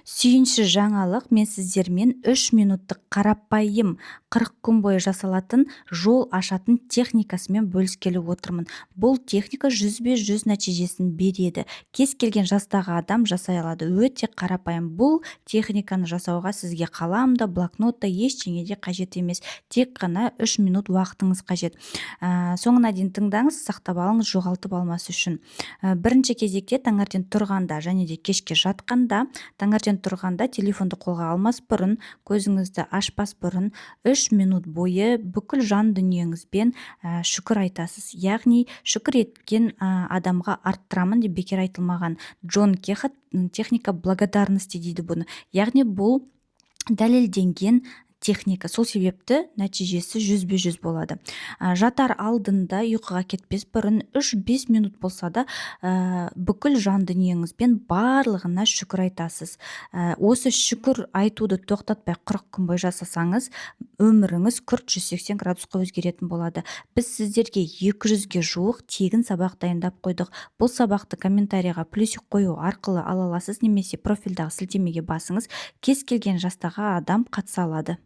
Сүйінші жаңалық, мен сіздермен 3 минуттық қарапайым 40 күн бойы жасалатын жол ашатын техникасымен бөліскелі отырмын. Бұл техника 100% нәтижесін береді. Кез келген жастағы адам жасай алады. Өте қарапайым. Бұл техниканы жасауға сізге қалам да, блокнот та ештеңе де қажет емес. Тек қана 3 минут уақытыңыз қажет. Соңына дейін тыңдаңыз, сақтап алыңыз, жоғалтып алмас үшін. Бірінші кезекте таңертең тұрғанда және де кешке жатқанда, таңертең тұрғанда телефонды қолға алмас бұрын, көзіңізді ашпас бұрын 3 минут бойы бүкіл жан дүниеңізбен шүкір айтасыз. Яғни шүкір еткен адамға арттырамын деп бекер айтылмаған. Джон Кехат техника благодарности дейді бұны. Яғни бұл дәлелденген техника. Сол себепті нәтижесі 100% болады. Жатар алдында ұйқыға кетпес бұрын 3-5 минут болса да бүкіл жан дүниеңізбен барлығына шүкір айтасыз. Осы шүкір айтуды тоқтатпай 40 күн бойы жасасаңыз, өміріңіз күрт 180 градусқа өзгеретін болады. Біз сіздерге 200-ге жуық тегін сабақ дайындап қойдық. Бұл сабақты комментарийға плюсик қою арқылы ала аласыз, немесе профильдағы сілтемеге басыңыз. Кез келген жастағы адам қатыса алады.